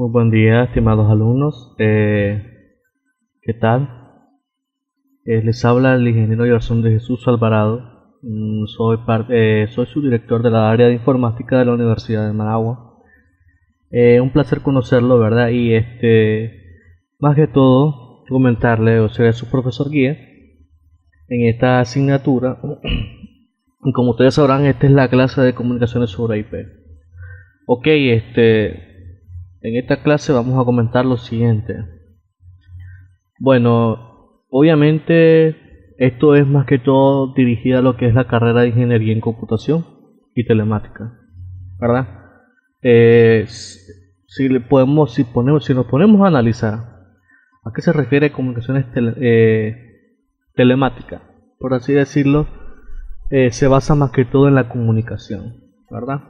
Muy buen día, estimados alumnos. ¿Qué tal? Les habla el ingeniero Gerson de Jesús Alvarado. Soy su director de la área de informática de la Universidad de Managua. Un placer conocerlo, ¿verdad? Y más que todo, comentarle, o seré su profesor guía en esta asignatura. Y como ustedes sabrán, esta es la clase de comunicaciones sobre IP. Ok, en esta clase vamos a comentar lo siguiente. Bueno, obviamente esto es más que todo dirigido a lo que es la carrera de ingeniería en computación y telemática, ¿verdad? Si nos ponemos a analizar a qué se refiere comunicaciones telemáticas, por así decirlo, se basa más que todo en la comunicación, ¿verdad?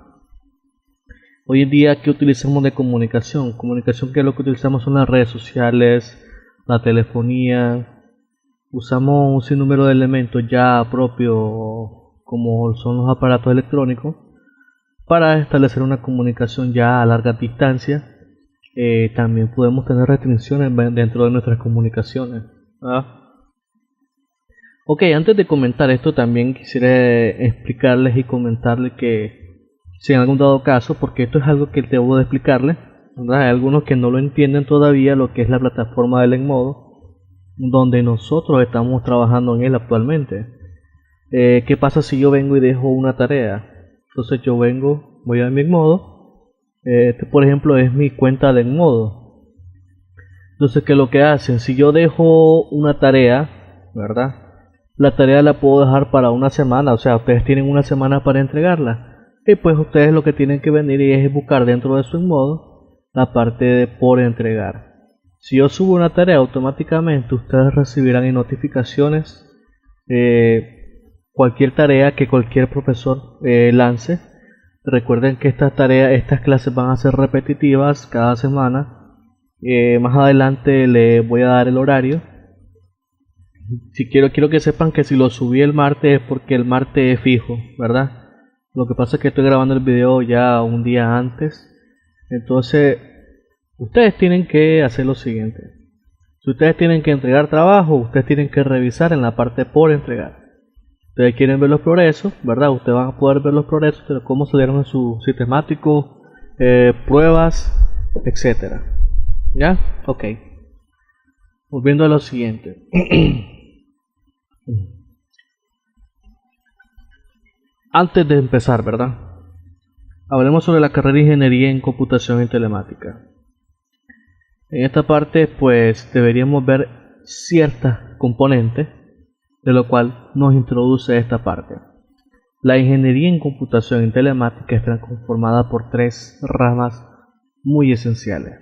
Hoy en día, ¿qué utilizamos de comunicación? Comunicación, que lo que utilizamos son las redes sociales, la telefonía. Usamos un sinnúmero de elementos ya propios, como son los aparatos electrónicos, para establecer una comunicación ya a larga distancia. También podemos tener restricciones dentro de nuestras comunicaciones, ¿verdad? Ok, antes de comentar esto, también quisiera explicarles y comentarles que, si en algún dado caso, porque esto es algo que debo de explicarles, ¿verdad? Hay algunos que no lo entienden todavía, lo que es la plataforma del Edmodo, donde nosotros estamos trabajando en él actualmente. ¿Qué pasa si yo vengo y dejo una tarea? Entonces voy a mi Edmodo. Por ejemplo, es mi cuenta de Edmodo. Entonces, ¿qué es lo que hacen? Si yo dejo una tarea, ¿verdad? La tarea la puedo dejar para una semana, o sea, ustedes tienen una semana para entregarla. Y pues ustedes lo que tienen que venir y es buscar dentro de su Edmodo la parte de por entregar. Si yo subo una tarea, automáticamente ustedes recibirán en notificaciones cualquier tarea que cualquier profesor lance. Recuerden que estas clases van a ser repetitivas cada semana. Más adelante les voy a dar el horario. Si quiero que sepan que si lo subí el martes es porque el martes es fijo, ¿verdad? Lo que pasa es que estoy grabando el video ya un día antes. Entonces, ustedes tienen que hacer lo siguiente. Si ustedes tienen que entregar trabajo, ustedes tienen que revisar en la parte por entregar. Ustedes quieren ver los progresos, ¿verdad? Ustedes van a poder ver los progresos de cómo salieron en su sistemático, pruebas, etcétera. ¿Ya? Ok. Volviendo a lo siguiente. Antes de empezar, ¿verdad? Hablemos sobre la carrera de ingeniería en computación y telemática. En esta parte, pues, deberíamos ver ciertas componentes, de lo cual nos introduce esta parte. La ingeniería en computación y telemática está conformada por tres ramas muy esenciales,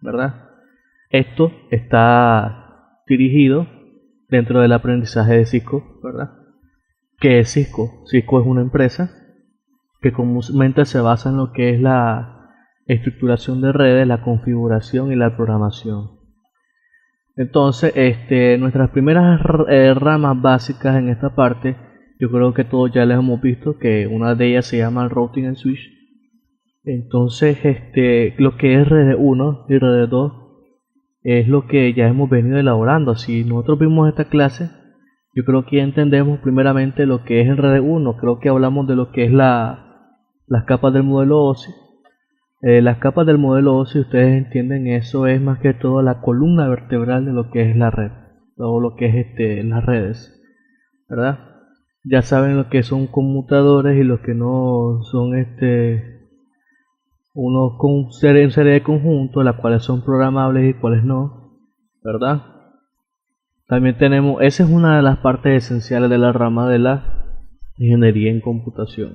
¿verdad? Esto está dirigido dentro del aprendizaje de Cisco, ¿verdad? ¿Qué es Cisco? Cisco es una empresa que comúnmente se basa en lo que es la estructuración de redes, la configuración y la programación. Entonces, nuestras primeras ramas básicas en esta parte, yo creo que todos ya les hemos visto que una de ellas se llama el routing and switch. Entonces, lo que es red 1 y red 2 es lo que ya hemos venido elaborando. Si nosotros vimos esta clase, yo creo que ya entendemos primeramente lo que es el red 1. Creo que hablamos de lo que es las capas del modelo OSI. Las capas del modelo OSI, ustedes entienden, eso es más que todo la columna vertebral de lo que es la red, o lo que es las redes, ¿verdad? Ya saben lo que son conmutadores y lo que no son unos con serie de conjuntos, las cuales son programables y cuáles no, ¿verdad? También tenemos, esa es una de las partes esenciales de la rama de la ingeniería en computación.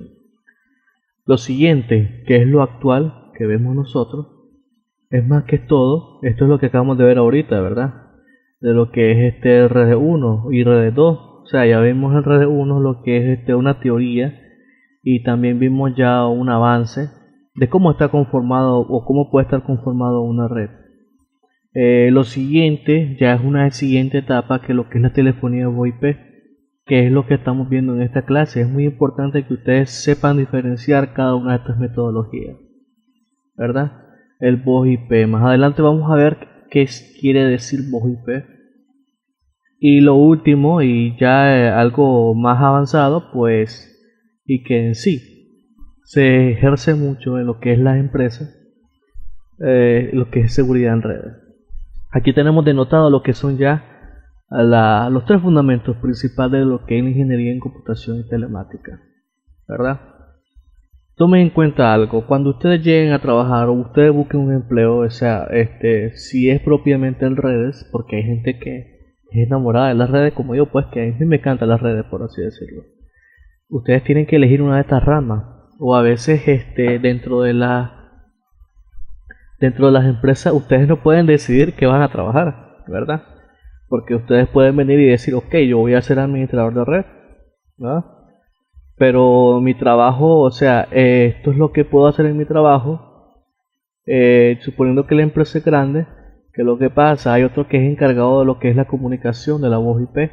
Lo siguiente, que es lo actual que vemos nosotros, es más que todo, esto es lo que acabamos de ver ahorita, ¿verdad? De lo que es red 1 y red 2. O sea, ya vimos en red 1 lo que es una teoría, y también vimos ya un avance de cómo está conformado o cómo puede estar conformado una red. Lo siguiente ya es una siguiente etapa, que lo que es la telefonía VoIP, que es lo que estamos viendo en esta clase. Es muy importante que ustedes sepan diferenciar cada una de estas metodologías, ¿verdad? el voz IP. Más adelante vamos a ver qué quiere decir voz IP. Y lo último, y ya algo más avanzado, pues, y que en sí se ejerce mucho en lo que es las empresas, lo que es seguridad en redes. Aquí tenemos denotado lo que son ya los tres fundamentos principales de lo que es la ingeniería en computación y telemática, ¿verdad? Tomen en cuenta algo: cuando ustedes lleguen a trabajar o ustedes busquen un empleo, o sea, si es propiamente en redes, porque hay gente que es enamorada de las redes como yo, pues, que a mí me encantan las redes, por así decirlo. Ustedes tienen que elegir una de estas ramas, o a veces dentro de las empresas ustedes no pueden decidir qué van a trabajar, ¿verdad? Porque ustedes pueden venir y decir, ok, yo voy a ser administrador de red, ¿verdad? Pero mi trabajo, o sea, esto es lo que puedo hacer en mi trabajo, suponiendo que la empresa es grande, que lo que pasa, hay otro que es encargado de lo que es la comunicación de la voz IP.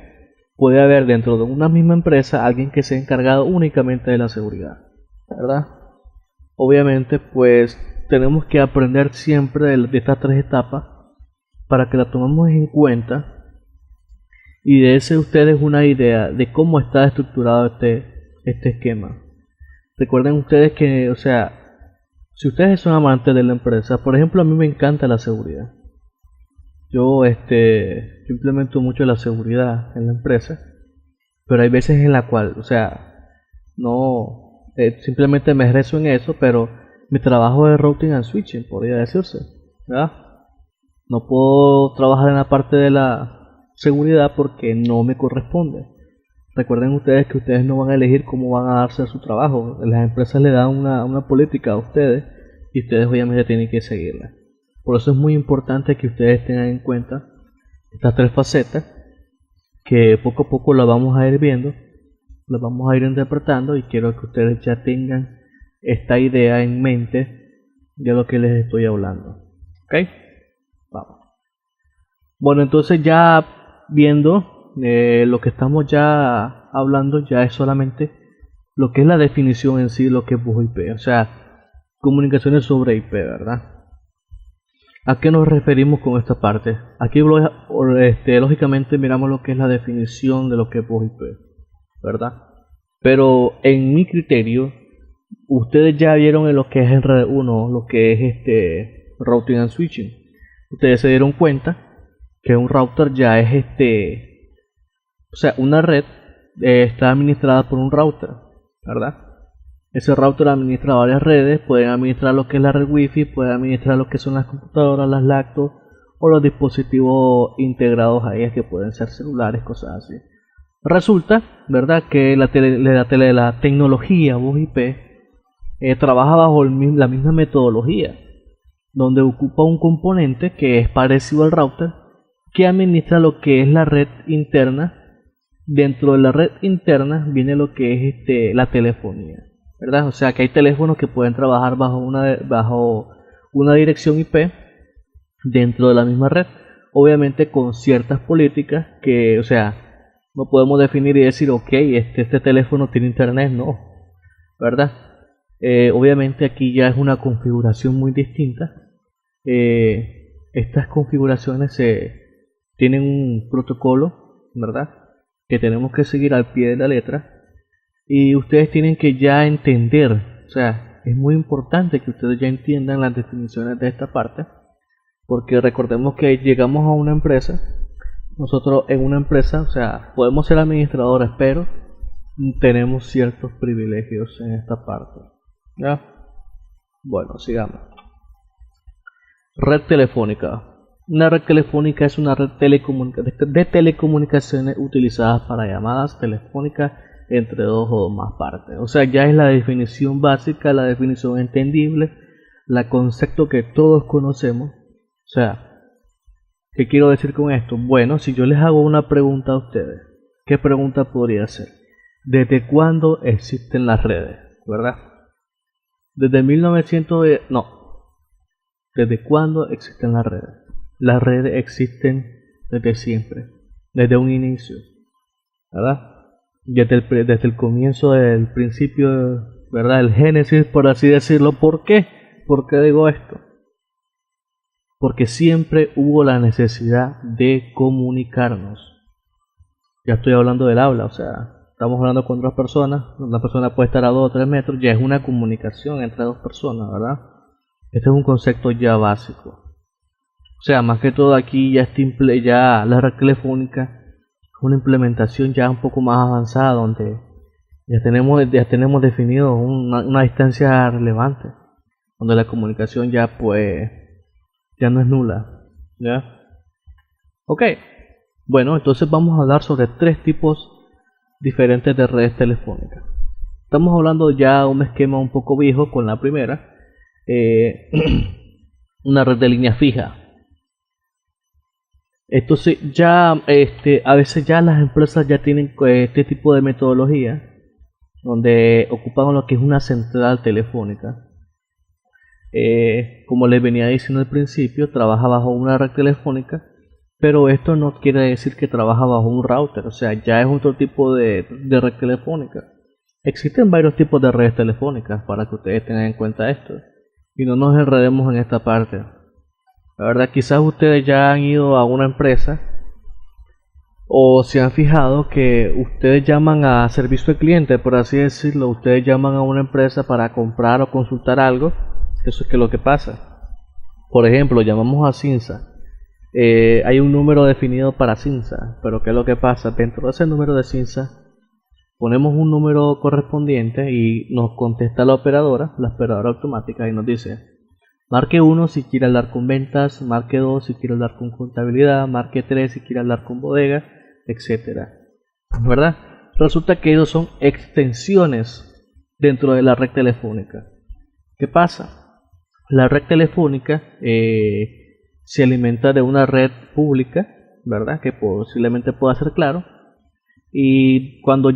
Puede haber dentro de una misma empresa alguien que sea encargado únicamente de la seguridad, ¿verdad? Obviamente, pues tenemos que aprender siempre de estas tres etapas para que la tomemos en cuenta y dése ustedes una idea de cómo está estructurado este esquema. Recuerden ustedes que, o sea, si ustedes son amantes de la empresa, por ejemplo, a mí me encanta la seguridad. Yo implemento mucho la seguridad en la empresa, pero hay veces en la cual, o sea, no simplemente me rezo en eso, pero mi trabajo es routing and switching, podría decirse, ¿verdad? No puedo trabajar en la parte de la seguridad porque no me corresponde. Recuerden ustedes que ustedes no van a elegir cómo van a darse su trabajo. Las empresas le dan una política a ustedes y ustedes obviamente tienen que seguirla. Por eso es muy importante que ustedes tengan en cuenta estas tres facetas, que poco a poco las vamos a ir viendo, las vamos a ir interpretando, y quiero que ustedes ya tengan esta idea en mente de lo que les estoy hablando. ¿Ok? Vamos. Bueno, entonces ya viendo lo que estamos ya hablando, ya es solamente lo que es la definición en sí, lo que es voz IP, o sea, comunicaciones sobre IP, ¿verdad? ¿A qué nos referimos con esta parte? Aquí lógicamente miramos lo que es la definición de lo que es voz IP, ¿verdad? Pero en mi criterio, ustedes ya vieron en lo que es el red 1, lo que es routing and switching. Ustedes se dieron cuenta que un router ya es o sea, una red está administrada por un router, ¿verdad? Ese router administra varias redes, pueden administrar lo que es la red wifi, pueden administrar lo que son las computadoras, las laptops o los dispositivos integrados a ellas, que pueden ser celulares, cosas así. Resulta, ¿verdad?, que la tecnología voz IP trabaja bajo la misma metodología, donde ocupa un componente que es parecido al router, que administra lo que es la red interna. Dentro de la red interna viene lo que es la telefonía, ¿verdad? O sea, que hay teléfonos que pueden trabajar bajo una dirección IP dentro de la misma red, obviamente con ciertas políticas que, o sea, no podemos definir y decir, ok, este teléfono tiene internet, no, ¿verdad? Obviamente aquí ya es una configuración muy distinta. Estas configuraciones tienen un protocolo, ¿verdad?, que tenemos que seguir al pie de la letra, y ustedes tienen que ya entender, o sea, es muy importante que ustedes ya entiendan las definiciones de esta parte, porque recordemos que llegamos a una empresa. Nosotros en una empresa, o sea, podemos ser administradores, pero tenemos ciertos privilegios en esta parte, ¿ya? Bueno, sigamos. Red telefónica. Una red telefónica es una red de telecomunicaciones utilizadas para llamadas telefónicas entre dos o más partes. O sea, ya es la definición básica, la definición entendible, el concepto que todos conocemos. O sea, ¿qué quiero decir con esto? Bueno, si yo les hago una pregunta a ustedes, ¿qué pregunta podría ser? ¿Desde cuándo existen las redes? ¿Verdad? Desde 1900... No. ¿Desde cuándo existen las redes? Las redes existen desde siempre, desde un inicio, ¿verdad? Desde el comienzo, del principio, ¿verdad? El génesis, por así decirlo. ¿Por qué? ¿Por qué digo esto? porque siempre hubo la necesidad de comunicarnos. Ya estoy hablando del habla, o sea, estamos hablando con otras personas, una persona puede estar a 2 o 3 metros, ya es una comunicación entre dos personas, ¿verdad? Este es un concepto ya básico. O sea, más que todo aquí ya la red telefónica es una implementación ya un poco más avanzada, donde ya tenemos definido una distancia relevante, donde la comunicación ya no es nula, ¿ya? Ok, bueno, entonces vamos a hablar sobre 3 tipos diferentes de redes telefónicas. Estamos hablando ya de un esquema un poco viejo con la primera, una red de línea fija. Entonces ya a veces ya las empresas ya tienen este tipo de metodología, donde ocupan lo que es una central telefónica. Como les venía diciendo al principio, trabaja bajo una red telefónica, pero esto no quiere decir que trabaja bajo un router, o sea, ya es otro tipo de red telefónica. Existen varios tipos de redes telefónicas para que ustedes tengan en cuenta esto y no nos enredemos en esta parte. La verdad, quizás ustedes ya han ido a una empresa o se han fijado que ustedes llaman a servicio al cliente, por así decirlo. Ustedes llaman a una empresa para comprar o consultar algo. Eso es que lo que pasa. Por ejemplo, llamamos a Cinsa. Hay un número definido para Cinsa, pero ¿qué es lo que pasa? Dentro de ese número de Cinsa ponemos un número correspondiente y nos contesta la operadora automática, y nos dice: marque 1 si quiere hablar con ventas, marque 2 si quiere hablar con contabilidad, marque 3 si quiere hablar con bodega, etcétera. ¿Verdad? Resulta que ellos son extensiones dentro de la red telefónica. ¿Qué pasa? La red telefónica se alimenta de una red pública, ¿verdad? Que posiblemente pueda ser claro. Y cuando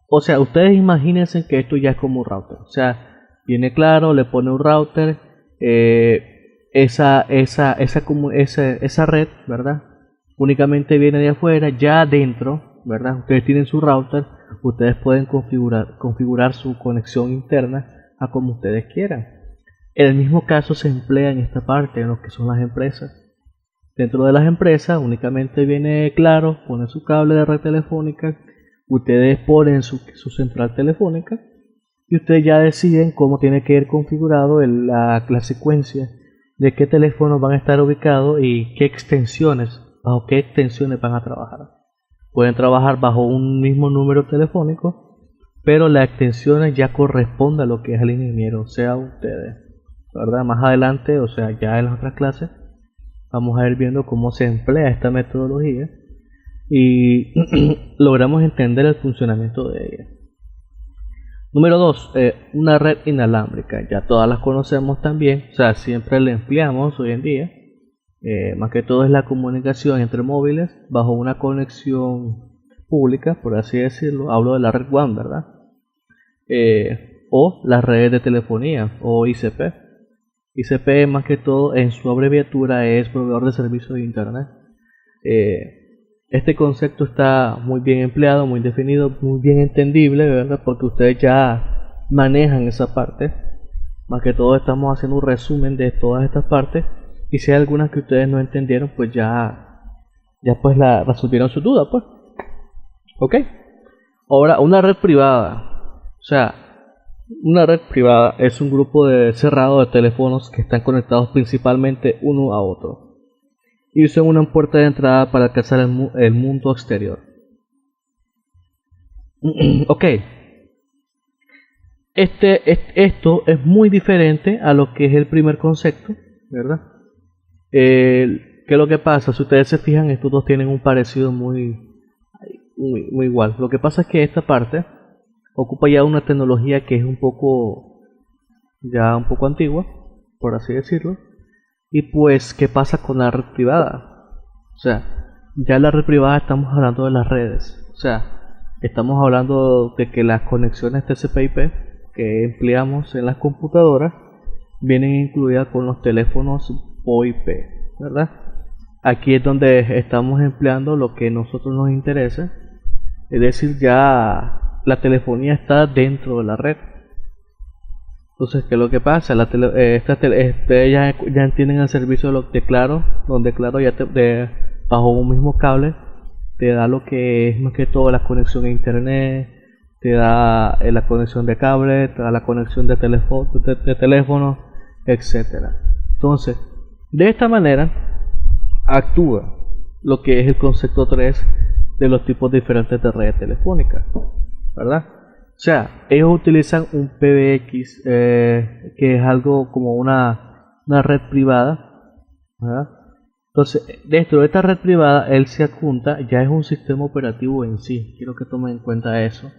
o sea, ustedes imagínense que esto ya es como un router. O sea, viene claro, le pone un router, esa red, ¿verdad? Únicamente viene de afuera, ya adentro, ¿verdad? Ustedes tienen su router, ustedes pueden configurar su conexión interna a como ustedes quieran. El mismo caso se emplea en esta parte, en lo que son las empresas. Dentro de las empresas únicamente viene claro, pone su cable de red telefónica, ustedes ponen su central telefónica y ustedes ya deciden cómo tiene que ir configurado la secuencia de qué teléfonos van a estar ubicados y bajo qué extensiones van a trabajar. Pueden trabajar bajo un mismo número telefónico, pero las extensiones ya corresponden a lo que es el ingeniero, o sea, ustedes, ¿verdad? Más adelante, o sea, ya en las otras clases, vamos a ir viendo cómo se emplea esta metodología y logramos entender el funcionamiento de ella. Número 2, una red inalámbrica. Ya todas las conocemos también, o sea, siempre la empleamos hoy en día. Más que todo es la comunicación entre móviles bajo una conexión pública, por así decirlo. Hablo de la red WAN, ¿verdad? O las redes de telefonía o ICP. ICP, más que todo en su abreviatura, es proveedor de servicios de internet. Este concepto está muy bien empleado, muy definido, muy bien entendible, ¿verdad? Porque ustedes ya manejan esa parte. Más que todo estamos haciendo un resumen de todas estas partes, y si hay algunas que ustedes no entendieron, pues ya pues la resolvieron su duda, pues. Ok. Ahora, una red privada. O sea, una red privada es un grupo cerrado de teléfonos que están conectados principalmente uno a otro y usan una puerta de entrada para alcanzar el mundo exterior. Ok. Esto es muy diferente a lo que es el primer concepto, ¿verdad? ¿Qué es lo que pasa? Si ustedes se fijan, estos dos tienen un parecido muy igual. Lo que pasa es que esta parte ocupa ya una tecnología que es un poco antigua, por así decirlo. Y pues, ¿qué pasa con la red privada? O sea, ya en la red privada estamos hablando de las redes. O sea, estamos hablando de que las conexiones TCP/IP que empleamos en las computadoras vienen incluidas con los teléfonos VoIP, ¿verdad? Aquí es donde estamos empleando lo que a nosotros nos interesa, es decir, ya la telefonía está dentro de la red. Entonces, ¿qué es lo que pasa? Ya tienen el servicio de Claro, donde Claro bajo un mismo cable te da lo que es más que todo la conexión a internet, te da la conexión de cable, te da la conexión de teléfono, etcétera. Entonces, de esta manera actúa lo que es el concepto 3 de los tipos diferentes de redes telefónicas, ¿verdad? O sea, ellos utilizan un PBX, que es algo como una red privada, ¿verdad? Entonces, dentro de esta red privada, él se adjunta, ya es un sistema operativo en sí, quiero que tomen en cuenta eso,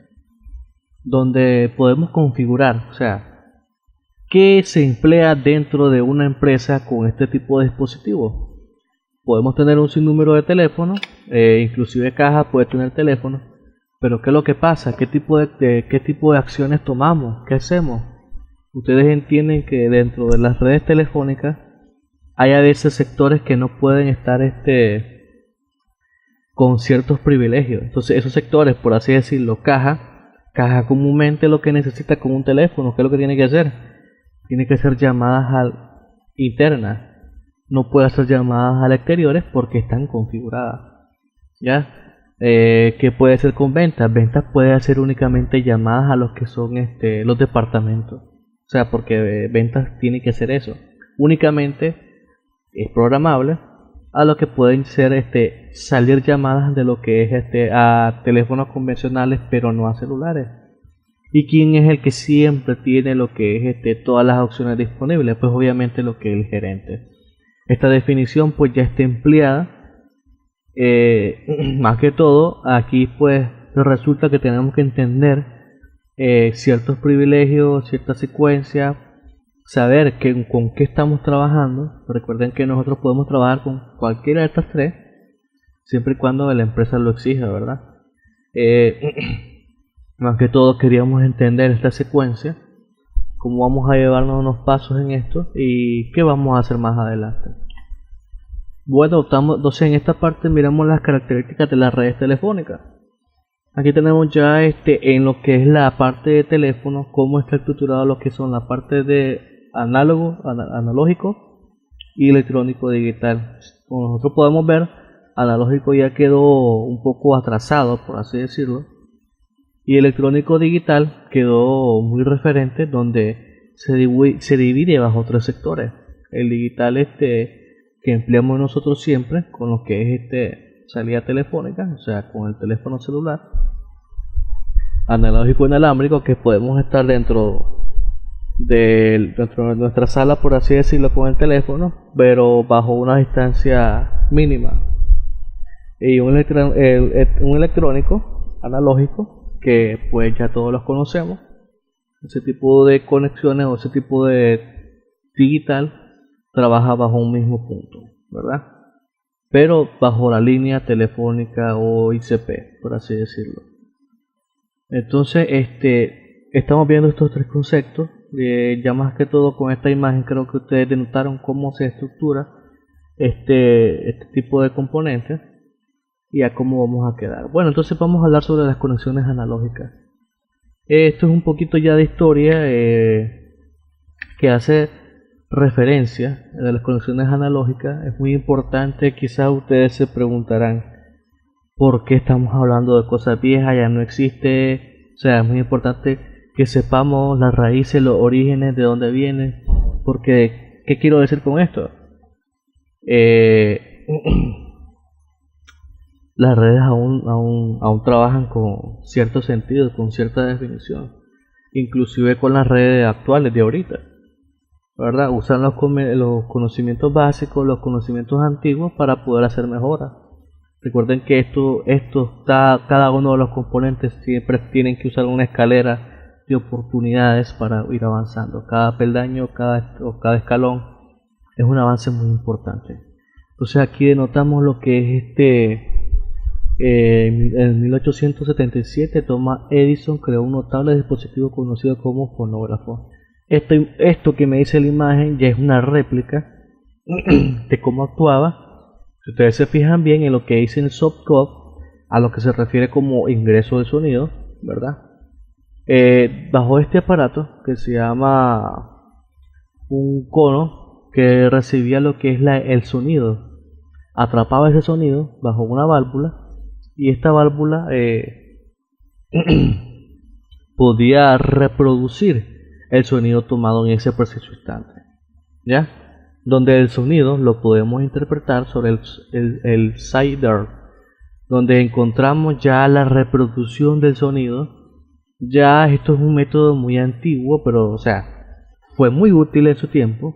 donde podemos configurar, o sea, qué se emplea dentro de una empresa con este tipo de dispositivos. Podemos tener un sinnúmero de teléfonos, inclusive caja puede tener teléfono, pero ¿qué es lo que pasa? ¿Qué tipo de acciones tomamos? ¿Qué hacemos? Ustedes entienden que dentro de las redes telefónicas hay a veces sectores que no pueden estar con ciertos privilegios. Entonces esos sectores, por así decirlo, caja comúnmente lo que necesita con un teléfono, ¿qué es lo que tiene que hacer? Tiene que hacer llamadas internas. No puede hacer llamadas al exteriores porque están configuradas. ¿Ya? ¿Qué puede hacer con ventas? Ventas puede hacer únicamente llamadas a los que son los departamentos. O sea, porque ventas tiene que hacer eso. Únicamente es programable a lo que pueden ser salir llamadas de lo que es a teléfonos convencionales, pero no a celulares. ¿Y quién es el que siempre tiene lo que es todas las opciones disponibles? Pues obviamente lo que es el gerente. Esta definición pues ya está empleada. Más que todo, aquí pues resulta que tenemos que entender ciertos privilegios, cierta secuencia, saber con qué estamos trabajando. Recuerden que nosotros podemos trabajar con cualquiera de estas tres, siempre y cuando la empresa lo exija, ¿verdad? Más que todo queríamos entender esta secuencia, cómo vamos a llevarnos unos pasos en esto y qué vamos a hacer más adelante. Bueno, entonces en esta parte miramos las características de las redes telefónicas. Aquí tenemos ya en lo que es la parte de teléfono, cómo está estructurado lo que son la parte de analógico y electrónico digital. Como nosotros podemos ver, analógico ya quedó un poco atrasado, por así decirlo, y electrónico digital quedó muy referente, donde se divide bajo tres sectores. El digital que empleamos nosotros siempre con lo que es salida telefónica, o sea, con el teléfono celular, analógico inalámbrico, que podemos estar dentro de nuestra sala, por así decirlo, con el teléfono, pero bajo una distancia mínima, y un electrónico analógico, que pues ya todos los conocemos. Ese tipo de conexiones o ese tipo de digital trabaja bajo un mismo punto, ¿verdad? Pero bajo la línea telefónica o ICP, por así decirlo. Entonces, estamos viendo estos tres conceptos. Ya más que todo con esta imagen creo que ustedes denotaron cómo se estructura este tipo de componentes y a cómo vamos a quedar. Bueno, entonces vamos a hablar sobre las conexiones analógicas. Esto es un poquito ya de historia que hace referencia a las conexiones analógicas. Es muy importante, quizás ustedes se preguntarán por qué estamos hablando de cosas viejas, ya no existe. O sea, es muy importante que sepamos las raíces, los orígenes, de dónde vienen, porque ¿qué quiero decir con esto? Las redes aún trabajan con cierto sentido, con cierta definición, inclusive con las redes actuales de ahorita, ¿verdad? Usan los conocimientos básicos, los conocimientos antiguos para poder hacer mejoras. Recuerden que cada uno de los componentes siempre tienen que usar una escalera de oportunidades para ir avanzando. Cada peldaño, cada escalón es un avance muy importante. Entonces aquí denotamos lo que es en 1877 Thomas Edison creó un notable dispositivo conocido como fonógrafo. Esto que me dice la imagen ya es una réplica de cómo actuaba. Si ustedes se fijan bien en lo que dice en softcode, a lo que se refiere como ingreso de sonido, ¿verdad? Bajo este aparato que se llama un cono que recibía lo que es el sonido, atrapaba ese sonido bajo una válvula y esta válvula podía reproducir el sonido tomado en ese preciso instante, ¿ya? Donde el sonido lo podemos interpretar sobre el CIDR, donde encontramos ya la reproducción del sonido. Ya esto es un método muy antiguo, pero o sea, fue muy útil en su tiempo,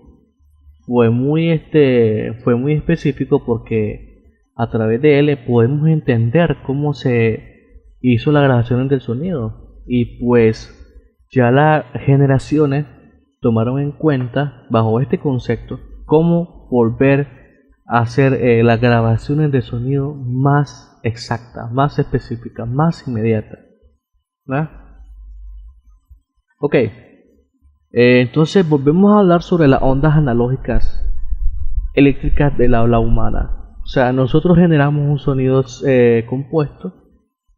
fue muy específico porque a través de él podemos entender cómo se hizo la grabación del sonido y pues ya las generaciones tomaron en cuenta bajo este concepto cómo volver a hacer las grabaciones de sonido más exactas, más específicas, más inmediatas, ¿verdad? Ok, entonces volvemos a hablar sobre las ondas analógicas eléctricas del habla humana. O sea, nosotros generamos un sonido compuesto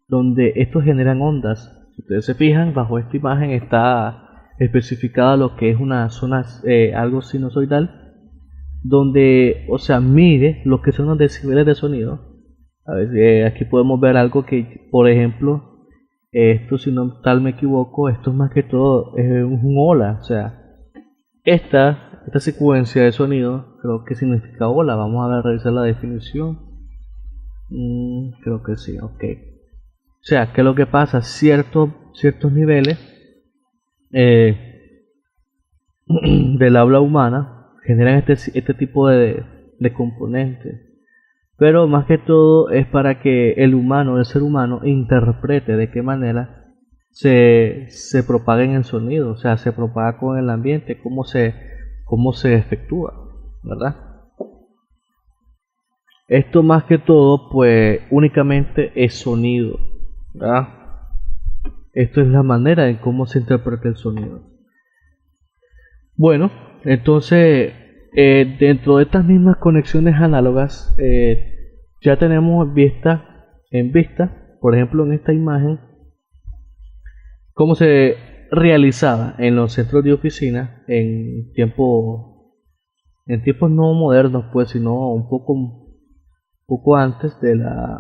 donde estos generan ondas. Si ustedes se fijan, bajo esta imagen está especificada lo que es una zona algo sinusoidal, donde, o sea, mide lo que son los decibeles de sonido. A ver, aquí podemos ver algo que, por ejemplo, esto, si no tal me equivoco, esto es más que todo es un ola. O sea, esta secuencia de sonido creo que significa ola. Vamos a ver, revisar la definición. Creo que sí, ok. O sea, que lo que pasa, ciertos niveles del habla humana generan este tipo de componentes. Pero más que todo es para que el ser humano, interprete de qué manera se propaga en el sonido, o sea, se propaga con el ambiente, cómo se efectúa, ¿verdad? Esto más que todo, pues únicamente es sonido, ¿verdad? Esto es la manera en cómo se interpreta el sonido. Bueno, entonces dentro de estas mismas conexiones análogas ya tenemos en vista, por ejemplo en esta imagen, cómo se realizaba en los centros de oficina en tiempos no modernos, pues, sino un poco antes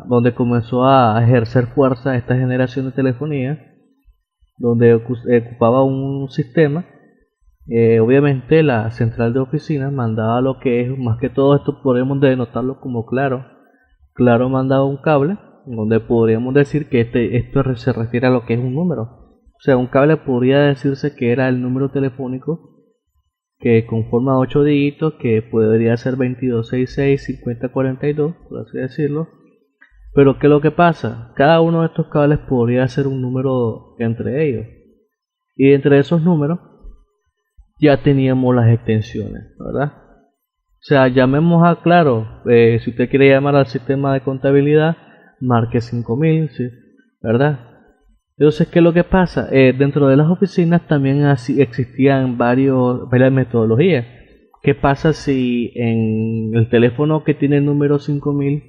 donde comenzó a ejercer fuerza esta generación de telefonía, donde ocupaba un sistema. Obviamente la central de oficina mandaba lo que es, más que todo esto podemos denotarlo como Claro mandaba un cable donde podríamos decir que esto se refiere a lo que es un número. O sea, un cable podría decirse que era el número telefónico que conforma 8 dígitos, que podría ser 2266-5042, por así decirlo. Pero ¿qué es lo que pasa? Cada uno de estos cables podría ser un número entre ellos, y entre esos números ya teníamos las extensiones, ¿verdad? O sea, llamemos a Claro, si usted quiere llamar al sistema de contabilidad, marque 5000, ¿sí? ¿Verdad? Entonces, ¿qué es lo que pasa? Dentro de las oficinas también existían varias metodologías. ¿Qué pasa si en el teléfono que tiene el número 5000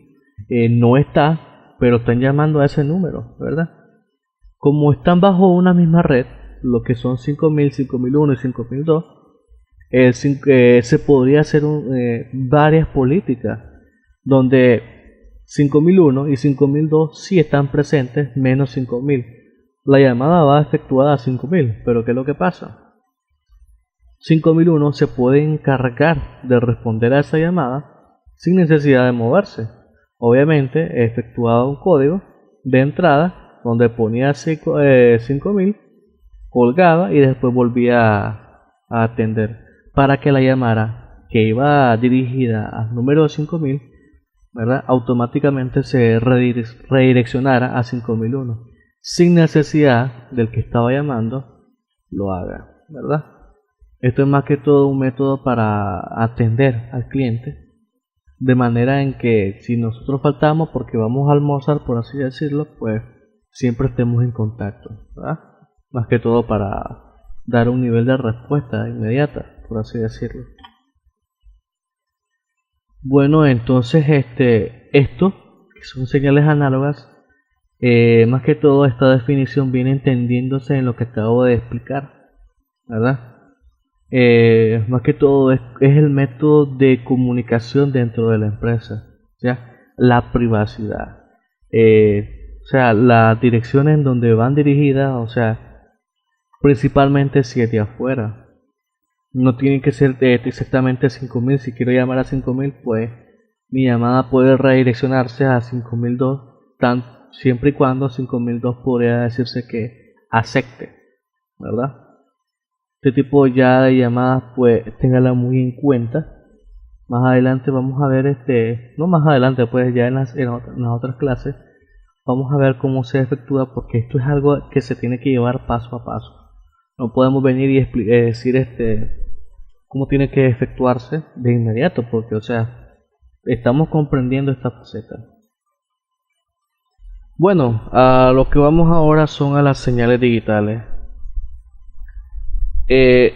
no está, pero están llamando a ese número, ¿verdad? Como están bajo una misma red, lo que son 5000, 5001 y 5002, se podría hacer varias políticas donde 5001 y 5002 sí están presentes, menos 5000. La llamada va efectuada a 5000, pero ¿qué es lo que pasa? 5001 se puede encargar de responder a esa llamada sin necesidad de moverse. Obviamente efectuaba un código de entrada donde ponía 5000, colgaba y después volvía a atender, para que la llamada que iba dirigida al número de 5000, ¿verdad?, automáticamente se redireccionara a 5001, sin necesidad del que estaba llamando lo haga, ¿verdad? Esto es más que todo un método para atender al cliente, de manera en que si nosotros faltamos porque vamos a almorzar, por así decirlo, pues siempre estemos en contacto, ¿verdad? Más que todo para dar un nivel de respuesta inmediata, por así decirlo. Bueno, entonces esto, que son señales análogas, Más que todo esta definición viene entendiéndose en lo que acabo de explicar, ¿verdad? Más que todo es el método de comunicación dentro de la empresa, ¿ya? La privacidad, o sea, las direcciones en donde van dirigidas, o sea, principalmente si es de afuera. No tiene que ser exactamente 5000. Si quiero llamar a 5000, pues mi llamada puede redireccionarse a 5002, siempre y cuando 5002 podría decirse que acepte, ¿verdad? Este tipo ya de llamadas, pues téngala muy en cuenta. Más adelante vamos a ver no más adelante, pues ya en las otras clases vamos a ver cómo se efectúa, porque esto es algo que se tiene que llevar paso a paso. No podemos venir y decir cómo tiene que efectuarse de inmediato, porque, o sea, estamos comprendiendo esta faceta. Bueno, a lo que vamos ahora son a las señales digitales. ¿Qué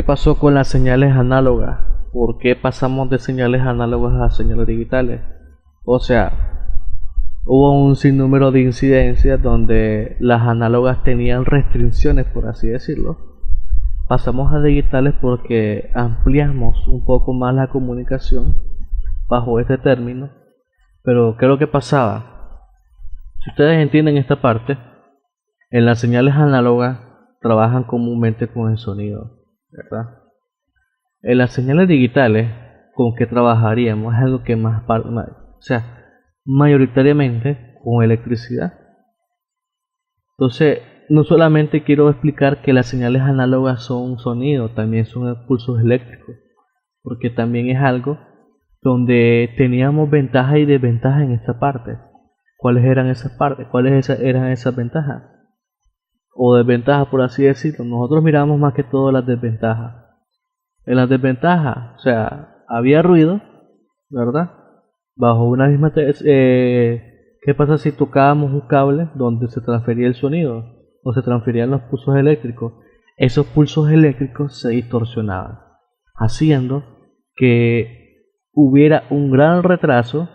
pasó con las señales análogas? ¿Por qué pasamos de señales análogas a señales digitales? O sea, hubo un sinnúmero de incidencias donde las análogas tenían restricciones, por así decirlo. Pasamos a digitales porque ampliamos un poco más la comunicación bajo este término. Pero ¿qué es lo que pasaba? Si ustedes entienden esta parte, en las señales análogas trabajan comúnmente con el sonido, ¿verdad? En las señales digitales, ¿con qué trabajaríamos? Es algo que o sea, mayoritariamente con electricidad. Entonces, no solamente quiero explicar que las señales análogas son sonido, también son pulsos eléctricos, porque también es algo donde teníamos ventajas y desventajas en esta parte. ¿Cuáles eran esas partes? ¿Cuáles eran esas ventajas? O desventajas, por así decirlo. Nosotros miramos más que todo las desventajas. En las desventajas, o sea, había ruido, ¿verdad? Bajo una misma... ¿qué pasa si tocábamos un cable donde se transfería el sonido? O se transferían los pulsos eléctricos. Esos pulsos eléctricos se distorsionaban, haciendo que hubiera un gran retraso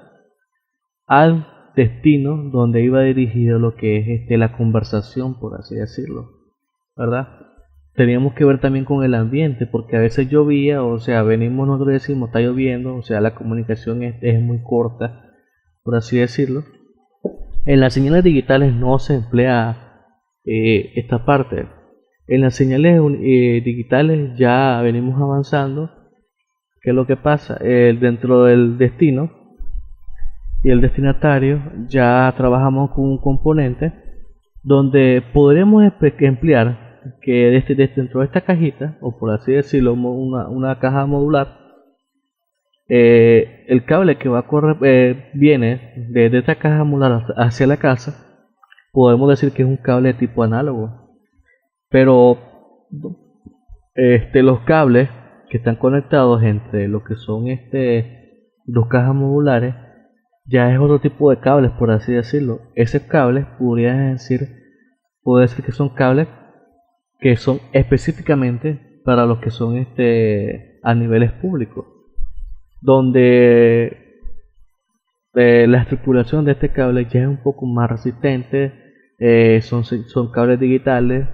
al destino donde iba dirigido lo que es la conversación, por así decirlo, ¿verdad? Teníamos que ver también con el ambiente, porque a veces llovía, o sea, venimos nosotros y decimos está lloviendo, o sea, la comunicación es muy corta, por así decirlo. En las señales digitales no se emplea esta parte. En las señales digitales ya venimos avanzando. ¿Qué es lo que pasa? Dentro del destino y el destinatario ya trabajamos con un componente donde podremos emplear que dentro de esta cajita, o por así decirlo, una caja modular, el cable que va a correr viene desde esta caja modular hacia la casa. Podemos decir que es un cable de tipo análogo, pero los cables que están conectados entre lo que son dos cajas modulares ya es otro tipo de cables, por así decirlo. Esos cables puede decir que son cables que son específicamente para los que son a niveles públicos, donde la estructuración de este cable ya es un poco más resistente. Son cables digitales.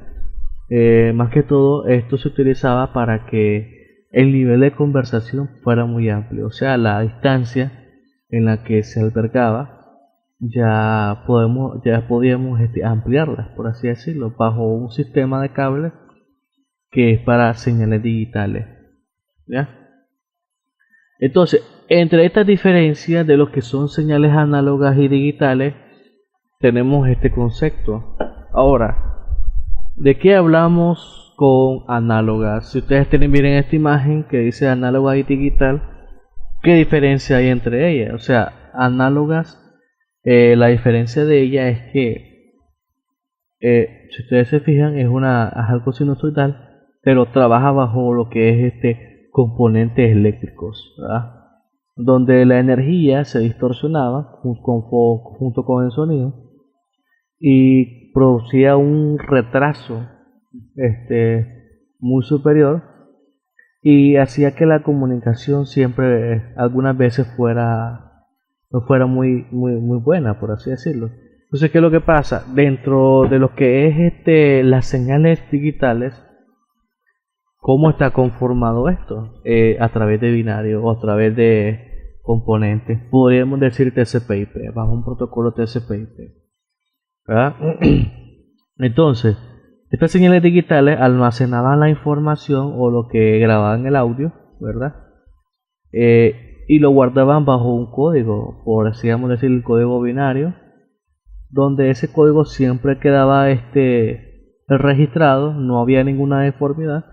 Más que todo esto se utilizaba para que el nivel de conversación fuera muy amplio, o sea, la distancia en la que se albergaba ya podíamos ampliarlas, por así decirlo, bajo un sistema de cables que es para señales digitales, ¿ya? Entonces, entre estas diferencias de lo que son señales análogas y digitales, tenemos este concepto. Ahora, ¿de qué hablamos con análogas? Si ustedes miren esta imagen que dice análoga y digital, ¿qué diferencia hay entre ellas? O sea, análogas, la diferencia de ella es que, si ustedes se fijan, es algo sinusoidal, pero trabaja bajo lo que es componentes eléctricos, ¿verdad? Donde la energía se distorsionaba junto con el sonido y producía un retraso muy superior, y hacía que la comunicación siempre algunas veces fuera no fuera muy buena, por así decirlo. Entonces, ¿qué es lo que pasa? Dentro de lo que es las señales digitales, ¿cómo está conformado esto? A través de binario o a través de componentes. Podríamos decir TCP/IP, bajo un protocolo TCP/IP, ¿verdad? Entonces, estas señales digitales almacenaban la información o lo que grababan el audio, ¿verdad? Y lo guardaban bajo un código, por así decir, el código binario, donde ese código siempre quedaba registrado, no había ninguna deformidad,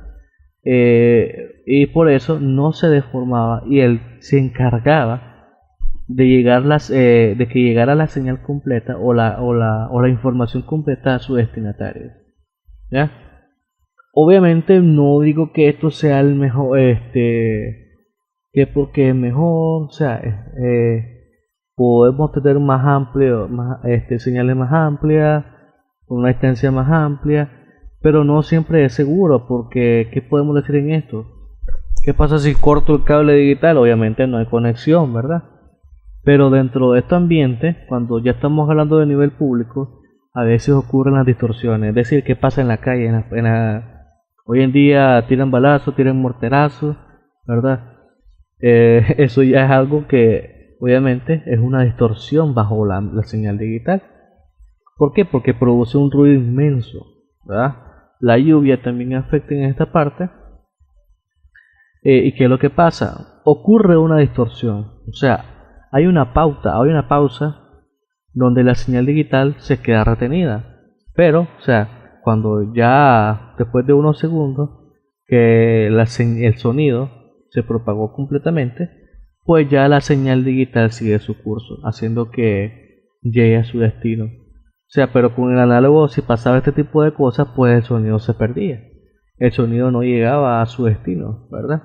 y por eso no se deformaba, y él se encargaba de que llegara la señal completa o la información completa a su destinatario, ¿ya? Obviamente no digo que esto sea el mejor, que porque es mejor, o sea, podemos tener más amplio, señales más amplias, con una distancia más amplia, pero no siempre es seguro, porque ¿qué podemos decir en esto? ¿Qué pasa si corto el cable digital? Obviamente no hay conexión, ¿verdad? Pero dentro de este ambiente, cuando ya estamos hablando de nivel público, a veces ocurren las distorsiones. Es decir, ¿qué pasa en la calle? Hoy en día tiran balazos, tiran morterazos, ¿verdad? Eso ya es algo que obviamente es una distorsión bajo la señal digital. ¿Por qué? Porque produce un ruido inmenso, ¿verdad? La lluvia también afecta en esta parte. ¿Y qué es lo que pasa? Ocurre una distorsión, o sea, hay una pausa donde la señal digital se queda retenida. Pero, o sea, cuando ya después de unos segundos que el sonido se propagó completamente, pues ya la señal digital sigue su curso, haciendo que llegue a su destino. O sea, pero con el análogo, si pasaba este tipo de cosas, pues el sonido se perdía. El sonido no llegaba a su destino, ¿verdad?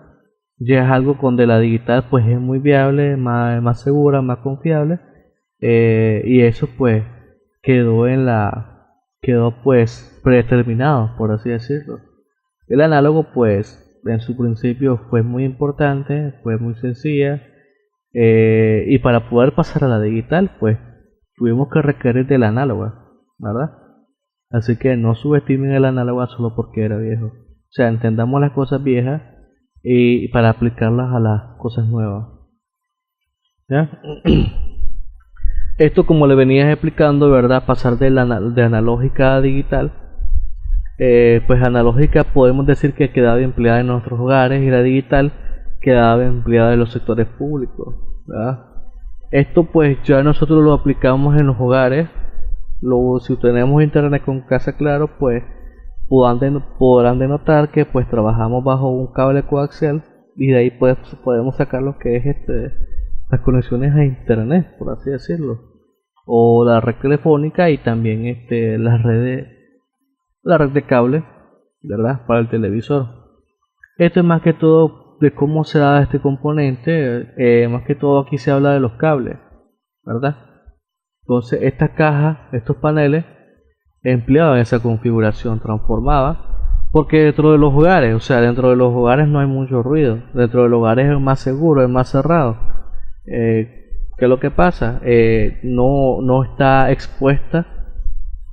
Ya es algo donde la digital pues es muy viable, más segura, más confiable, y eso pues quedó pues predeterminado, por así decirlo. El análogo pues en su principio fue muy importante, fue muy sencilla, y para poder pasar a la digital pues tuvimos que requerir del análogo, ¿verdad? Así que no subestimen el análogo solo porque era viejo. O sea, entendamos las cosas viejas y para aplicarlas a las cosas nuevas, ¿ya? Esto, como le venías explicando, ¿verdad? Pasar de analógica a digital, pues analógica podemos decir que quedaba empleada en nuestros hogares y la digital quedaba empleada en los sectores públicos, ¿verdad? Esto pues ya nosotros lo aplicamos en los hogares. Si tenemos internet con casa, claro, pues podrán denotar que pues trabajamos bajo un cable coaxial, y de ahí pues podemos sacar lo que es las conexiones a internet, por así decirlo, o la red telefónica, y también la red de cable, ¿verdad? Para el televisor. Esto es más que todo de cómo se da este componente. Más que todo aquí se habla de los cables, ¿verdad? Entonces estas cajas, estos paneles empleaban esa configuración transformada, porque dentro de los hogares, o sea, dentro de los hogares no hay mucho ruido, dentro de los hogares es más seguro, es más cerrado. ¿Qué es lo que pasa? No está expuesta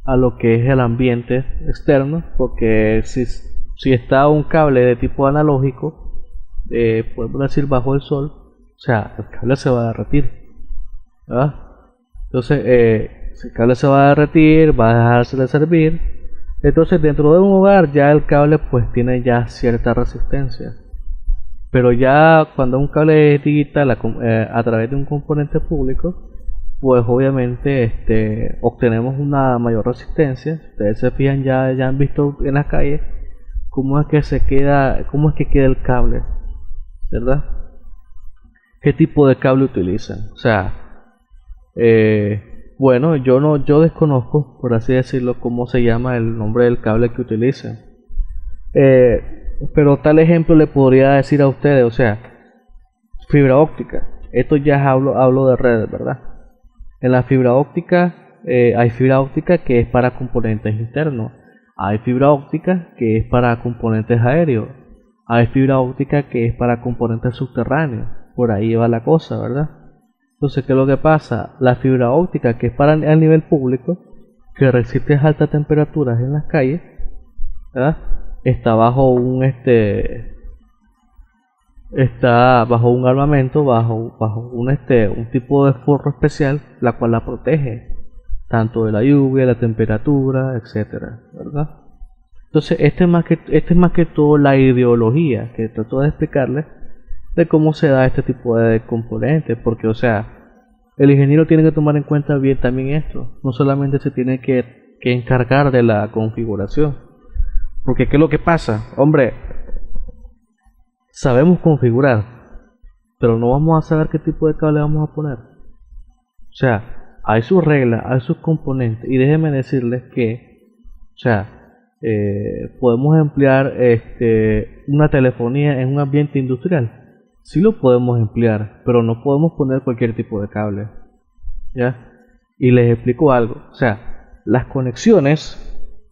a lo que es el ambiente externo, porque si está un cable de tipo analógico, podemos decir bajo el sol, o sea, el cable se va a derretir, ¿verdad? Entonces, si el cable se va a derretir, va a dejarse de servir. Entonces, dentro de un hogar ya el cable pues tiene ya cierta resistencia. Pero ya cuando un cable es digital a través de un componente público, pues obviamente obtenemos una mayor resistencia. Ustedes se fijan, ya han visto en las calles cómo es que queda el cable, ¿verdad? ¿Qué tipo de cable utilizan? O sea, bueno, yo desconozco, por así decirlo, cómo se llama el nombre del cable que utilizan. Pero tal ejemplo le podría decir a ustedes, o sea, fibra óptica. Esto ya hablo de redes, ¿verdad? En la fibra óptica hay fibra óptica que es para componentes internos, hay fibra óptica que es para componentes aéreos, hay fibra óptica que es para componentes subterráneos. Por ahí va la cosa, ¿verdad? Entonces, ¿qué es lo que pasa? La fibra óptica, que es para a nivel público, que resiste altas temperaturas en las calles, ¿verdad? Está bajo un está bajo un armamento, bajo un tipo de forro especial, la cual la protege tanto de la lluvia, la temperatura, etcétera, ¿verdad? Entonces, este es más que todo la ideología que trato de explicarles de cómo se da este tipo de componentes, porque, o sea, el ingeniero tiene que tomar en cuenta bien también esto, no solamente se tiene que encargar de la configuración, porque ¿qué es lo que pasa? Hombre, sabemos configurar, pero no vamos a saber qué tipo de cable vamos a poner. O sea, hay sus reglas, hay sus componentes, y déjenme decirles que, o sea, podemos emplear una telefonía en un ambiente industrial. Sí lo podemos emplear, pero no podemos poner cualquier tipo de cable, ¿ya? Y les explico algo, o sea, las conexiones,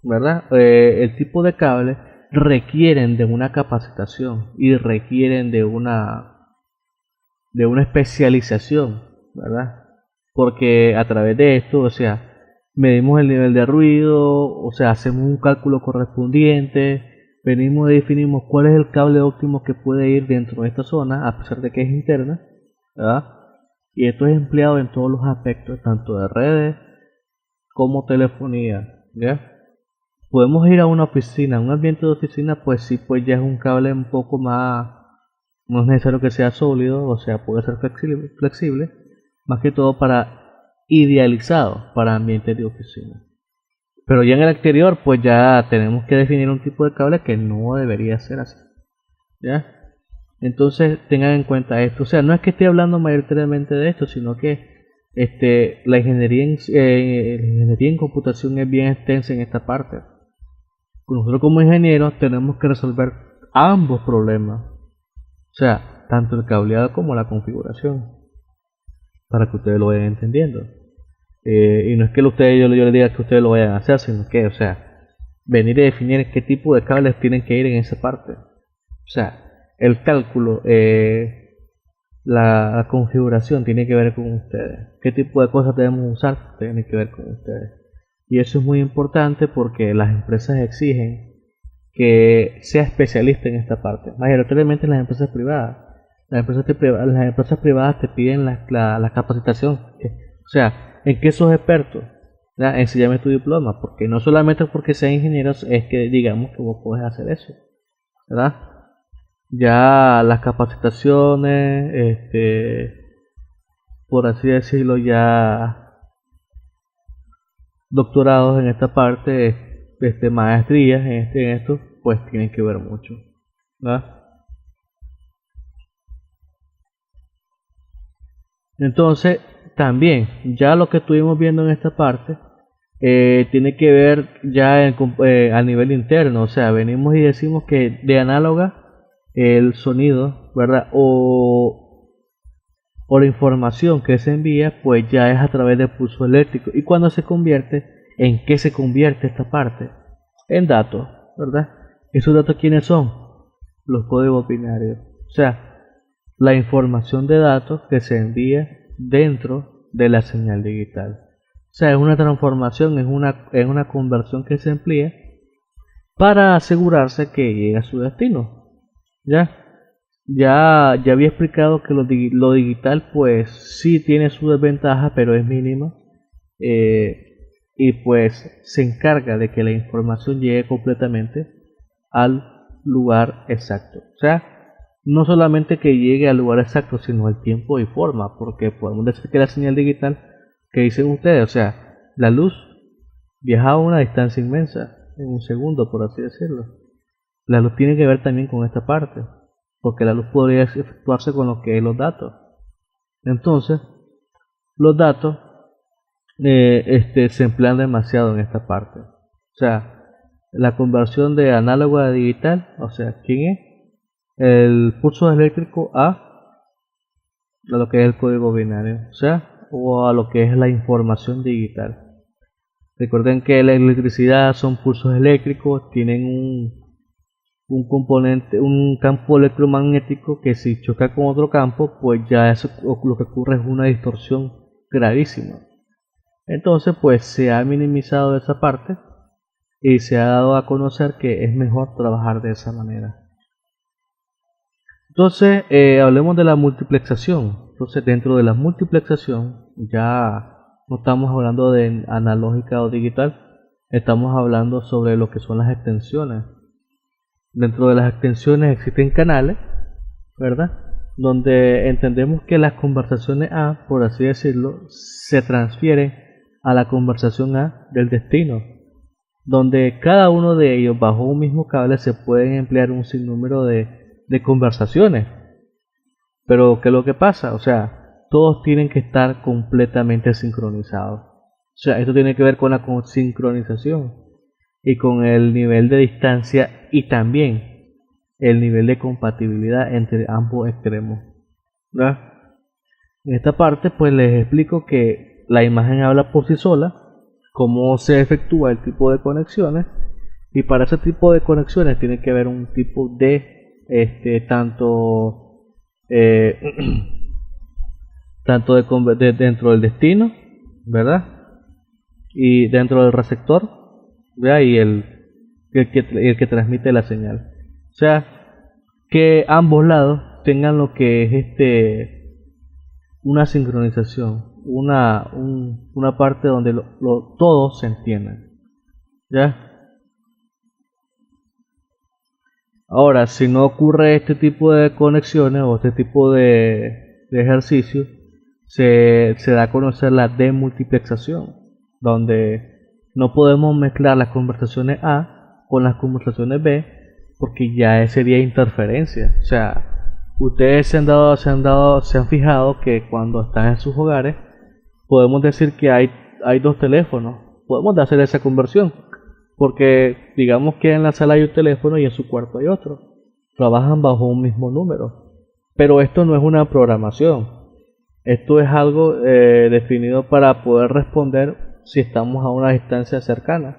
¿verdad? El tipo de cable requieren de una capacitación y requieren de una especialización, ¿verdad? Porque a través de esto, o sea, medimos el nivel de ruido, o sea, hacemos un cálculo correspondiente, venimos y definimos cuál es el cable óptimo que puede ir dentro de esta zona, a pesar de que es interna, ¿verdad? Y esto es empleado en todos los aspectos, tanto de redes como telefonía, ¿ya? Podemos ir a una oficina, un ambiente de oficina, pues sí, pues ya es un cable un poco más, no es necesario que sea sólido, o sea, puede ser flexible, más que todo idealizado para ambientes de oficina. Pero ya en el exterior, pues ya tenemos que definir un tipo de cable que no debería ser así, ¿ya? Entonces tengan en cuenta esto, o sea, no es que esté hablando mayoritariamente de esto, sino que la ingeniería en computación es bien extensa en esta parte. Nosotros como ingenieros tenemos que resolver ambos problemas, o sea, tanto el cableado como la configuración, para que ustedes lo vayan entendiendo. Y no es que yo les diga que ustedes lo vayan a hacer, sino que, o sea, venir y definir qué tipo de cables tienen que ir en esa parte. O sea, el cálculo, la configuración tiene que ver con ustedes. Qué tipo de cosas debemos usar tiene que ver con ustedes. Y eso es muy importante porque las empresas exigen que sea especialista en esta parte. Mayoritariamente las empresas privadas. Las empresas privadas te piden la capacitación. O sea, ¿en qué sos experto? ¿Ya? Enséñame tu diploma. Porque no solamente porque seas ingeniero es que digamos que vos podés hacer eso, ¿verdad? Ya las capacitaciones, por así decirlo, ya doctorados en esta parte, maestrías en esto, pues tienen que ver mucho, ¿verdad? Entonces, también, ya lo que estuvimos viendo en esta parte, tiene que ver ya a nivel interno, o sea, venimos y decimos que de análoga el sonido, ¿verdad? O la información que se envía, pues ya es a través del pulso eléctrico. ¿Y cuando se convierte? ¿En qué se convierte esta parte? En datos, ¿verdad? ¿Esos datos quiénes son? Los códigos binarios. O sea, la información de datos que se envía dentro de la señal digital. O sea, es una transformación, es una conversión que se emplea para asegurarse que llegue a su destino. Ya había explicado que lo digital pues sí tiene su desventaja, pero es mínima. Y pues se encarga de que la información llegue completamente al lugar exacto. O sea, no solamente que llegue al lugar exacto, sino al tiempo y forma, porque podemos decir que la señal digital, que dicen ustedes, o sea, la luz viaja a una distancia inmensa, en un segundo, por así decirlo. La luz tiene que ver también con esta parte, porque la luz podría efectuarse con lo que es los datos. Entonces, los datos se emplean demasiado en esta parte. O sea, la conversión de análogo a digital, o sea, ¿quién es? El pulso eléctrico a lo que es el código binario, o sea, o a lo que es la información digital. Recuerden que la electricidad son pulsos eléctricos, tienen un campo electromagnético que si choca con otro campo, pues ya eso lo que ocurre es una distorsión gravísima. Entonces, pues se ha minimizado esa parte y se ha dado a conocer que es mejor trabajar de esa manera. Entonces, hablemos de la multiplexación. Entonces, dentro de la multiplexación, ya no estamos hablando de analógica o digital, estamos hablando sobre lo que son las extensiones. Dentro de las extensiones existen canales, ¿verdad? Donde entendemos que las conversaciones A, por así decirlo, se transfieren a la conversación A del destino, donde cada uno de ellos bajo un mismo cable se pueden emplear un sinnúmero de conversaciones. Pero ¿qué es lo que pasa? O sea, todos tienen que estar completamente sincronizados. O sea, esto tiene que ver con la sincronización y con el nivel de distancia y también el nivel de compatibilidad entre ambos extremos, ¿verdad? En esta parte pues les explico que la imagen habla por sí sola, cómo se efectúa el tipo de conexiones, y para ese tipo de conexiones tiene que haber un tipo de tanto dentro del destino, ¿verdad? Y dentro del receptor, ¿verdad? Y el que transmite la señal. O sea, que ambos lados tengan lo que es una sincronización, una parte donde todos se entiendan, ¿ya? Ahora, si no ocurre este tipo de conexiones o este tipo de ejercicios, se da a conocer la demultiplexación, donde no podemos mezclar las conversaciones A con las conversaciones B, porque ya sería interferencia. O sea, ustedes se han fijado que cuando están en sus hogares, podemos decir que hay dos teléfonos. Podemos hacer esa conversión, porque digamos que en la sala hay un teléfono y en su cuarto hay otro. Trabajan bajo un mismo número. Pero esto no es una programación. Esto es algo definido para poder responder si estamos a una distancia cercana.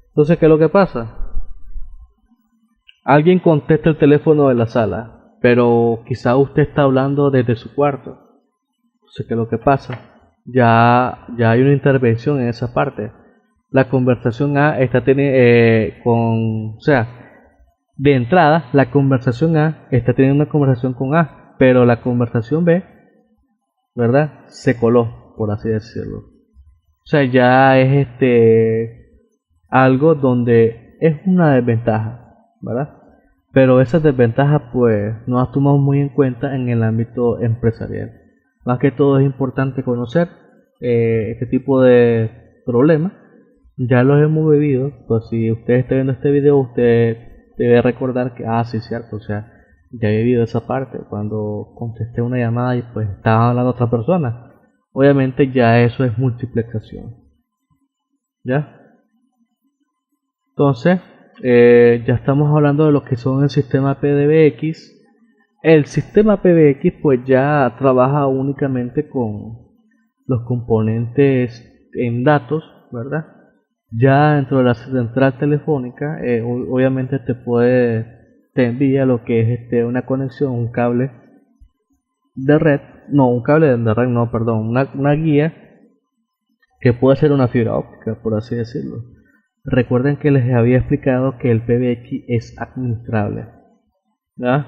Entonces, ¿qué es lo que pasa? Alguien contesta el teléfono de la sala, pero quizá usted está hablando desde su cuarto. Entonces, ¿qué es lo que pasa? Ya hay una intervención en esa parte. La conversación A está o sea, de entrada, la conversación A está teniendo una conversación con A, pero la conversación B, ¿verdad? Se coló, por así decirlo. O sea, ya es algo donde es una desventaja, ¿verdad? Pero esas desventajas pues no las tomamos muy en cuenta en el ámbito empresarial. Más que todo es importante conocer este tipo de problemas. Ya los hemos vivido, pues si usted está viendo este video, usted debe recordar que, sí, cierto, o sea, ya he vivido esa parte, cuando contesté una llamada y pues estaba hablando otra persona. Obviamente ya eso es multiplexación, ¿ya? Entonces, ya estamos hablando de lo que son el sistema PBX. El sistema PBX pues ya trabaja únicamente con los componentes en datos, ¿verdad? Ya dentro de la central telefónica, obviamente te envía lo que es una conexión, un cable de red, una guía que puede ser una fibra óptica, por así decirlo. Recuerden que les había explicado que el PBX es administrable, ¿verdad?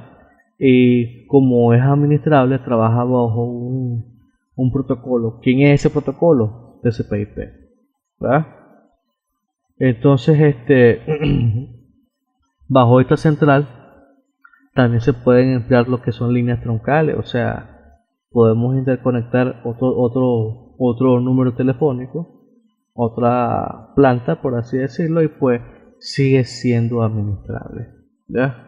Y como es administrable, trabaja bajo un protocolo. ¿Quién es ese protocolo? TCP/IP, ¿verdad? Entonces, bajo esta central también se pueden emplear lo que son líneas troncales, o sea, podemos interconectar otro número telefónico, otra planta, por así decirlo, y pues sigue siendo administrable, ¿ya?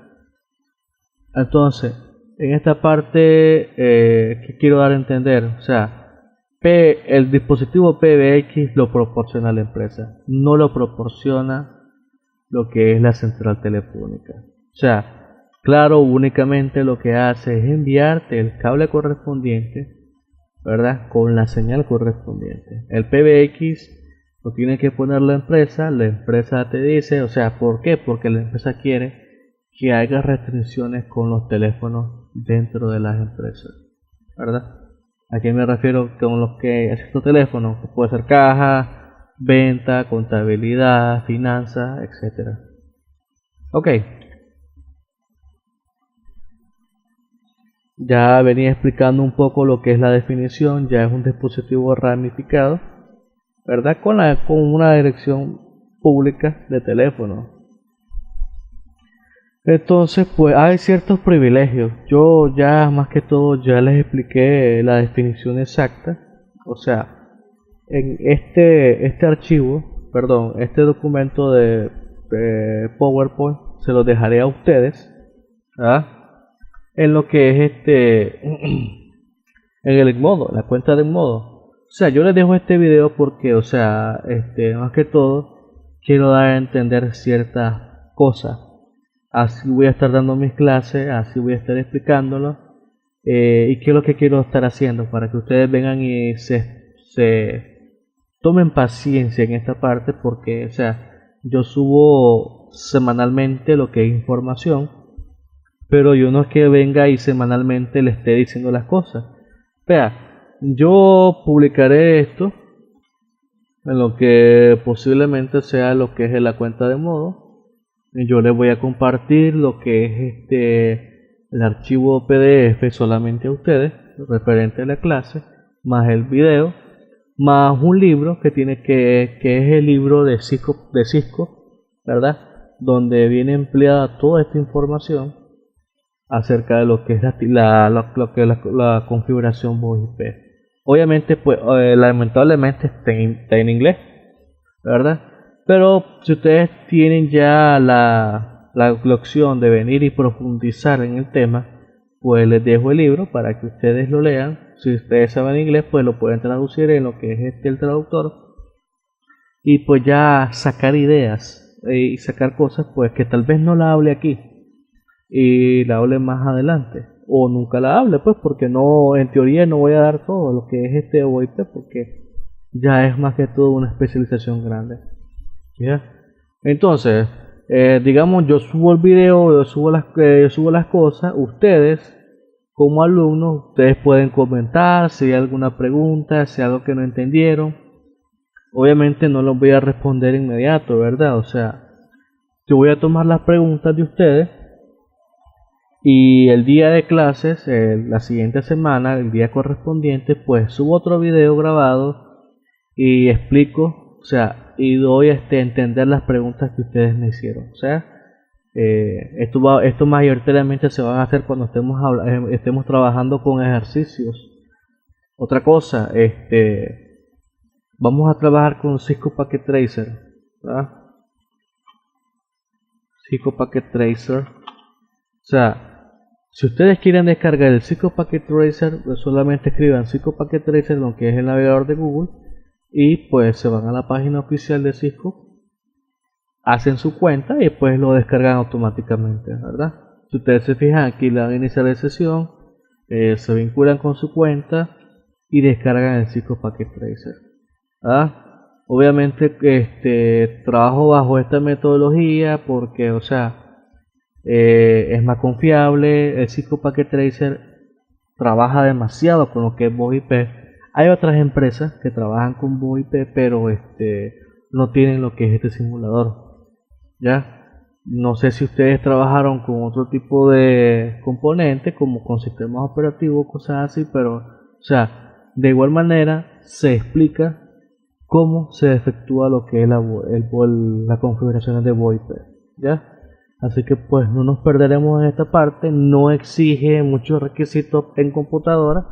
Entonces, en esta parte, ¿qué quiero dar a entender? O sea, el dispositivo PBX lo proporciona la empresa, no lo proporciona lo que es la central telefónica. O sea, claro, únicamente lo que hace es enviarte el cable correspondiente, ¿verdad? Con la señal correspondiente. El PBX lo tiene que poner la empresa te dice, o sea, ¿por qué? Porque la empresa quiere que haya restricciones con los teléfonos dentro de las empresas, ¿verdad? ¿A qué me refiero con los que estos teléfonos? Que puede ser caja, venta, contabilidad, finanzas, etcétera. Ok, ya venía explicando un poco lo que es la definición. Ya es un dispositivo ramificado, ¿verdad? Con una dirección pública de teléfono. Entonces, pues hay ciertos privilegios. Yo ya más que todo ya les expliqué la definición exacta. O sea, en este archivo, perdón, este documento de PowerPoint se lo dejaré a ustedes, ¿verdad? En lo que es en el modo, la cuenta de modo. O sea, yo les dejo este video porque, o sea, más que todo quiero dar a entender ciertas cosas. Así voy a estar dando mis clases, así voy a estar explicándolo, y qué es lo que quiero estar haciendo para que ustedes vengan y se tomen paciencia en esta parte, porque, o sea, yo subo semanalmente lo que es información, pero yo no es que venga y semanalmente le esté diciendo las cosas. Vea, yo publicaré esto en lo que posiblemente sea lo que es en la cuenta de modo. Yo les voy a compartir lo que es el archivo PDF solamente a ustedes, referente a la clase, más el video, más un libro que es el libro de Cisco, ¿verdad? Donde viene empleada toda esta información acerca de lo que es la configuración VoIP. Obviamente, pues, lamentablemente está en inglés, ¿verdad? Pero si ustedes tienen ya la opción de venir y profundizar en el tema, pues les dejo el libro para que ustedes lo lean. Si ustedes saben inglés, pues lo pueden traducir en lo que es el traductor, y pues ya sacar ideas y sacar cosas pues que tal vez no la hable aquí y la hable más adelante, o nunca la hable, pues porque no, en teoría no voy a dar todo lo que es este VoIP, porque ya es más que todo una especialización grande. ¿Ya? Entonces, digamos, yo subo el video, yo subo las cosas. Ustedes, como alumnos, ustedes pueden comentar si hay alguna pregunta, si hay algo que no entendieron. Obviamente no los voy a responder inmediato, ¿verdad? O sea, yo voy a tomar las preguntas de ustedes, y el día de clases, la siguiente semana, el día correspondiente, pues subo otro video grabado y explico, o sea, y doy a entender las preguntas que ustedes me hicieron. O sea, esto mayoritariamente se va a hacer cuando estemos trabajando con ejercicios. Otra cosa, vamos a trabajar con Cisco Packet Tracer, ¿verdad? Cisco Packet Tracer. O sea, si ustedes quieren descargar el Cisco Packet Tracer, pues solamente escriban Cisco Packet Tracer, lo que es el navegador de Google, y pues se van a la página oficial de Cisco, hacen su cuenta y pues lo descargan automáticamente, ¿verdad? Si ustedes se fijan, aquí le dan a iniciar la sesión, se vinculan con su cuenta y descargan el Cisco Packet Tracer, ¿verdad? Obviamente trabajo bajo esta metodología porque, o sea, es más confiable. El Cisco Packet Tracer trabaja demasiado con lo que es VoIP. Hay otras empresas que trabajan con VoIP, pero no tienen lo que es este simulador. Ya, no sé si ustedes trabajaron con otro tipo de componentes, como con sistemas operativos, cosas así, pero, o sea, de igual manera se explica cómo se efectúa lo que es la configuración de VoIP. Ya. Así que pues no nos perderemos en esta parte. No exige muchos requisitos en computadora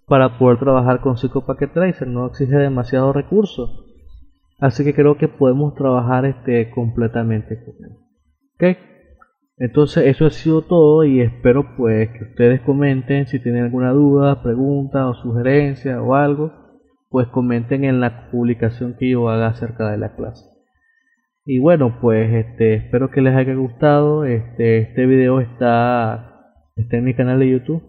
para poder trabajar con Cisco Packet Tracer, no exige demasiados recursos, así que creo que podemos trabajar completamente con él. ¿Ok? Entonces eso ha sido todo, y espero pues que ustedes comenten si tienen alguna duda, pregunta o sugerencia o algo, pues comenten en la publicación que yo haga acerca de la clase. Y bueno, pues espero que les haya gustado. Este video está en mi canal de YouTube.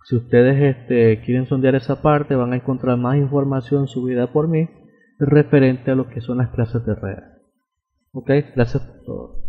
Si ustedes quieren sondear esa parte, van a encontrar más información subida por mí referente a lo que son las clases de red. Ok, gracias por todo.